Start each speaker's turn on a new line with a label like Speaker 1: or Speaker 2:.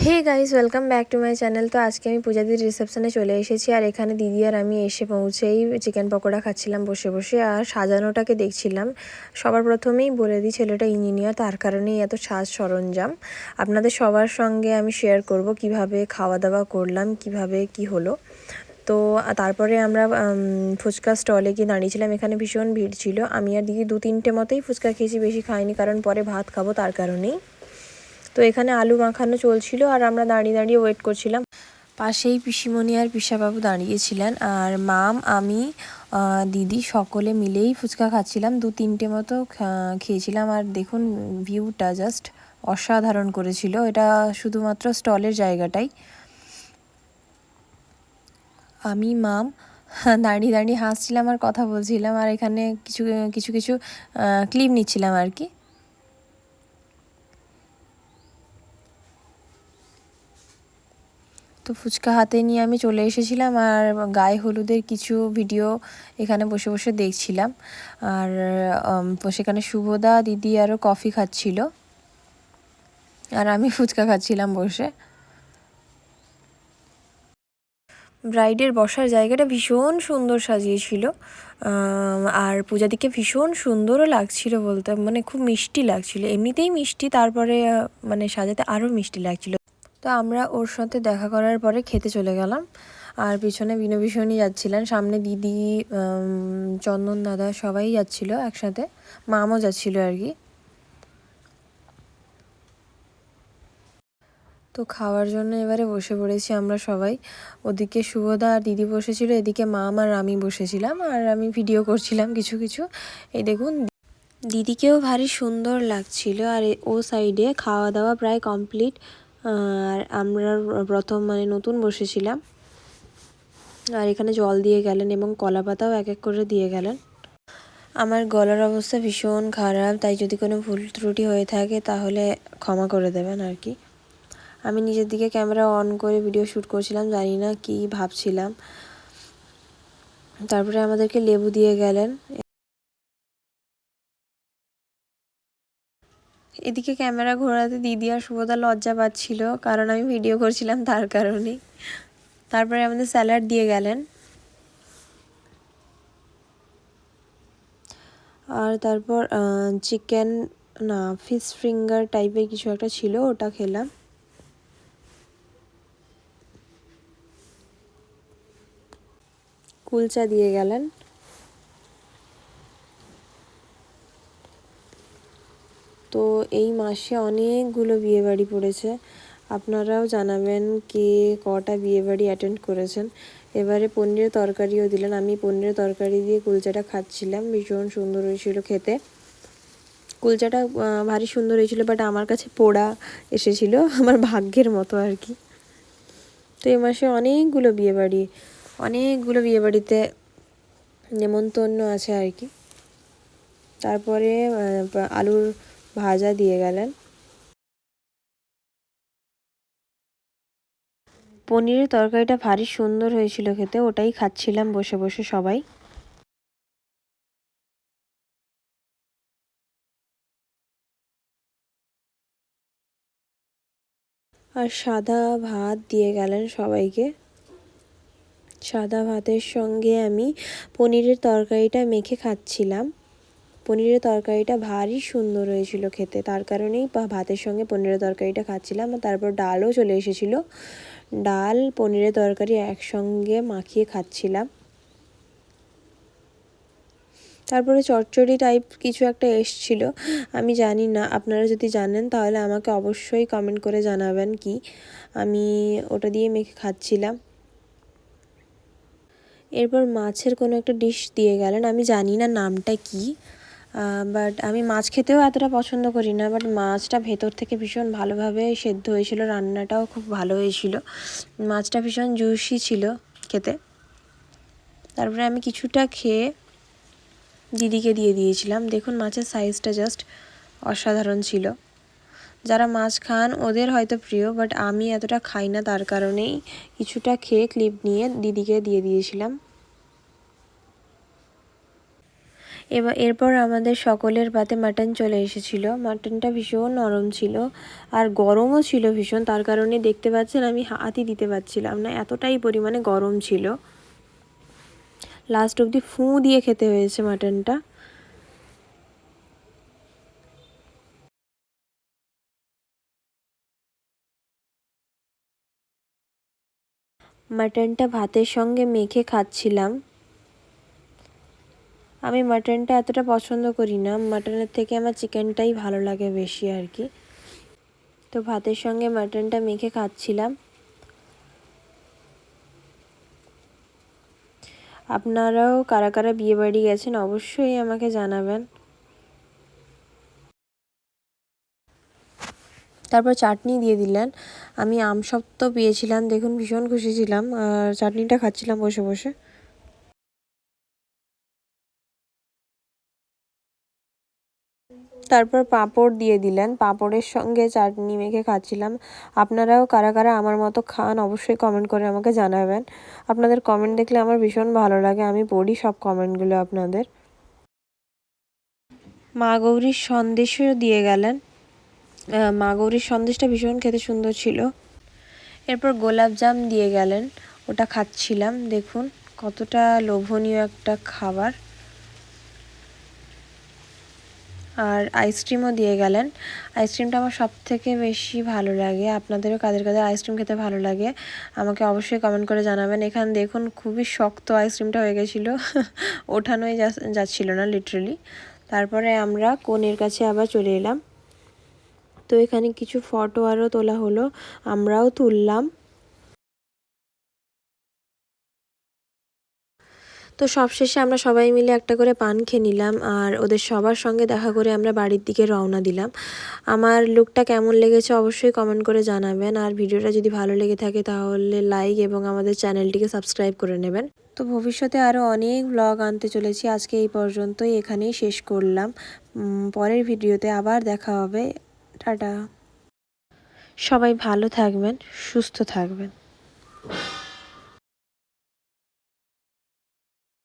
Speaker 1: Hey guys, welcome back to my channel. তো আজকে আমি পূজাদির রিসেপশনে চলে এসেছি, আর এখানে দিদি আর আমি এসে পৌঁছেই চিকেন পকোড়া খাচ্ছিলাম বসে বসে আর সাজানোটাকে দেখছিলাম। সবার প্রথমেই বলে দিই, ছেলেটা ইঞ্জিনিয়ার, তার কারণেই এত সাজ সরঞ্জাম। আপনাদের সবার সঙ্গে আমি শেয়ার করব কিভাবে খাওয়া দাওয়া করলাম, কিভাবে কি হলো। তো তারপরে আমরা ফুচকা স্টলে গিয়ে দাঁড়িয়েছিলাম। এখানে ভীষণ ভিড় ছিল। আমি আর দিদি 2-3টে মতোই ফুচকা খেয়েছি, বেশি খাইনি, কারণ পরে ভাত খাবো তার কারণেই। তো এখানে আলু মাখানো চলছিল আর আমরা দাঁড়িয়ে দাঁড়িয়ে ওয়েট করছিলাম। পাশেই পিসিমণি আর পিসাবাবু দাঁড়িয়েছিলেন, আর মাম, আমি, দিদি সকলে মিলেই ফুচকা খাচ্ছিলাম। 2-3টে মতো খেয়েছিলাম। আর দেখুন ভিউটা জাস্ট অসাধারণ করেছিল। এটা শুধুমাত্র স্টলের জায়গাটাই। আমি মাম দাঁড়িয়ে দাঁড়িয়ে হাসছিলাম আর কথা বলছিলাম, আর এখানে কিছু কিছু কিছু ক্লিপ নিচ্ছিলাম আর কি। তো ফুচকা হাতে নিয়ে আমি চলে এসেছিলাম, আর গায়ে হলুদের কিছু ভিডিও এখানে বসে বসে দেখছিলাম। আর সেখানে শুভদা, দিদি আরও কফি খাচ্ছিল, আর আমি ফুচকা খাচ্ছিলাম বসে। ব্রাইডের বসার জায়গাটা ভীষণ সুন্দর সাজিয়েছিল, আর পূজাদিকে ভীষণ সুন্দরও লাগছিল, বলতে মানে খুব মিষ্টি লাগছিল, এমনিতেই মিষ্টি, তারপরে মানে সাজাতে আরও মিষ্টি লাগছিল। তো আমরা ওর সাথে দেখা করার পরে খেতে চলে গেলাম, আর পিছনে বিনভীষণই যাচ্ছিলেন, সামনে দিদি, চন্দন দাদা সবাই যাচ্ছিল একসাথে, মামও যাচ্ছিল আর কি। তো খাওয়ার জন্য এবারে বসে পড়েছি আমরা সবাই। ওদিকে শুভদা আর দিদি বসেছিল, এদিকে মাম আর আমি বসেছিলাম, আর আমি ভিডিও করছিলাম কিছু কিছু। এই দেখুন, দিদিকেও ভারী সুন্দর লাগছিল। আর ও সাইডে খাওয়া দাওয়া প্রায় কমপ্লিট, আর আমরা প্রথম মানে নতুন বসেছিলাম। আর এখানে জল দিয়ে গেলেন এবং কলা পাতাও এক এক করে দিয়ে গেলেন। আমার গলার অবস্থা ভীষণ খারাপ, তাই যদি কোনো ভুল ত্রুটি হয়ে থাকে তাহলে ক্ষমা করে দেবেন আর কি। আমি নিজের দিকে ক্যামেরা অন করে ভিডিও শ্যুট করছিলাম, জানি না কি ভাবছিলাম। তারপরে আমাদেরকে লেবু দিয়ে গেলেন। এদিকে ক্যামেরা ঘোরাতে দিদি আর শুভদা লজ্জা পাচ্ছিল, কারণ আমি ভিডিও করছিলাম তার কারণেই। তারপরে আমাদের স্যালাড দিয়ে গেলেন, আর তারপর চিকেন না ফিশ ফিঙ্গার টাইপের কিছু একটা ছিল, ওটা খেলাম। কুলচা দিয়ে গেলেন। তো এই মাসে অনেকগুলো বিয়েবাড়ি পড়েছে, আপনারাও জানাবেন কে কটা বিয়েবাড়ি অ্যাটেন্ড করেছেন। এবারে পনিরের তরকারিও দিলেন, আমি পনিরের তরকারি দিয়ে কুলচাটা খাচ্ছিলাম, ভীষণ সুন্দর হয়েছিল খেতে। কুলচাটা ভারী সুন্দর হয়েছিল, বাট আমার কাছে পোড়া এসেছিলো, আমার ভাগ্যের মতো আর কি। তো এই মাসে অনেকগুলো বিয়েবাড়িতে নেমন্তন্ন আছে আর কি। তারপরে আলুর ভাজা দিয়ে গেলেন। পনিরের তরকারিটা ভারী সুন্দর হয়েছিল খেতে, ওটাই খাচ্ছিলাম বসে বসে সবাই। আর সাদা ভাত দিয়ে গেলেন সবাইকে। সাদা ভাতের সঙ্গে আমি পনিরের তরকারিটা মেখে খাচ্ছিলাম। পনিরের তরকারিটা ভারী সুন্দর হয়েছিল খেতে, তার কারণেই ভাতের সঙ্গে পনিরের তরকারিটা খাচ্ছিলাম। আর তারপর ডালও চলে এসেছিলো, ডাল পনিরের তরকারি একসঙ্গে মাখিয়ে খাচ্ছিলাম। তারপরে চচ্চড়ি টাইপ কিছু একটা এসছিল, আমি জানি না, আপনারা যদি জানেন তাহলে আমাকে অবশ্যই কমেন্ট করে জানাবেন কি। আমি ওটা দিয়ে মেখে খাচ্ছিলাম। এরপর মাছের কোনো একটা ডিশ দিয়ে গেলেন, আমি জানি না নামটা কি, বাট আমি মাছ খেতেও এতটা পছন্দ করি না, বাট মাছটা ভেতর থেকে ভীষণ ভালোভাবে সেদ্ধ হয়েছিল, রান্নাটাও খুব ভালো হয়েছিল, মাছটা ভীষণ জুসি ছিল খেতে। তারপরে আমি কিছুটা খেয়ে দিদিকে দিয়ে দিয়েছিলাম। দেখুন মাছের সাইজটা জাস্ট অসাধারণ ছিল। যারা মাছ খান ওদের হয়তো প্রিয়, বাট আমি এতটা খাই না, তার কারণেই কিছুটা খেয়ে ক্লিপ নিয়ে দিদিকে দিয়ে দিয়েছিলাম। এরপর আমাদের সকলের পাতে মাটন চলে এসেছিল। মাটনটা ভীষণ নরম ছিল আর গরমও ছিল ভীষণ, তার কারণে দেখতে পাচ্ছেন আমি হাতই দিতে পারছিলাম না, এতটাই পরিমাণে গরম ছিল। লাস্ট অবধি ফু দিয়ে খেতে হয়েছে মাটনটা। মাটনটা ভাতের সঙ্গে মেখে খাচ্ছিলাম। আমি মাটনটা এতটা পছন্দ করি না, মাটনের থেকে আমার চিকেনটাই ভালো লাগে বেশি আর কি। তো ভাতের সঙ্গে মাটনটা মেখে খাচ্ছিলাম। আপনারাও কারা কারা বিয়েবাড়ি গেছেন অবশ্যই আমাকে জানাবেন। তারপর চাটনি দিয়ে দিলেন। আমি আমসত্ত্ব পেয়েছিলাম, দেখুন ভীষণ খুশি ছিলাম আর চাটনিটা খাচ্ছিলাম বসে বসে। তারপর পাঁপড় দিয়ে দিলেন, পাঁপড়ের সঙ্গে চাটনি মেখে খাচ্ছিলাম। আপনারাও কারা কারা আমার মতো খান অবশ্যই কমেন্ট করে আমাকে জানাবেন। আপনাদের কমেন্ট দেখলে আমার ভীষণ ভালো লাগে, আমি পড়ি সব কমেন্টগুলো আপনাদের। মা গৌরীর সন্দেশও দিয়ে গেলেন। মা গৌরীর সন্দেশটা ভীষণ খেতে সুন্দর ছিল। এরপর গোলাপজাম দিয়ে গেলেন, ওটা খাচ্ছিলাম। দেখুন কতটা লোভনীয় একটা খাবার। আর আইসক্রিমও দিয়ে গেলেন। আইসক্রিমটা আমার সবথেকে বেশি ভালো লাগে। আপনাদেরও কাদের কাদের আইসক্রিম খেতে ভালো লাগে আমাকে অবশ্যই কমেন্ট করে জানাবেন। এখানে দেখুন খুবই শক্ত আইসক্রিমটা হয়ে গেছিলো, ওঠানোই যাচ্ছিল না লিটারেলি। তারপরে আমরা কনের কাছে আবার চলে এলাম। তো এখানে কিছু ফটো আরও তোলা হলো, আমরাও তুললাম। তো সবশেষে আমরা সবাই মিলে একটা করে পান খেয়ে নিলাম আর ওদের সবার সঙ্গে দেখা করে আমরা বাড়ির দিকে রওনা দিলাম। আমার লুকটা কেমন লেগেছে অবশ্যই কমেন্ট করে জানাবেন। আর ভিডিওটা যদি ভালো লেগে থাকে তাহলে লাইক এবং আমাদের চ্যানেলটিকে সাবস্ক্রাইব করে নেবেন। তো ভবিষ্যতে আরও অনেক ব্লগ আনতে চলেছি। আজকে এই পর্যন্তই, এখানেই শেষ করলাম। পরের ভিডিওতে আবার দেখা হবে। টাটা। সবাই ভালো থাকবেন, সুস্থ থাকবেন।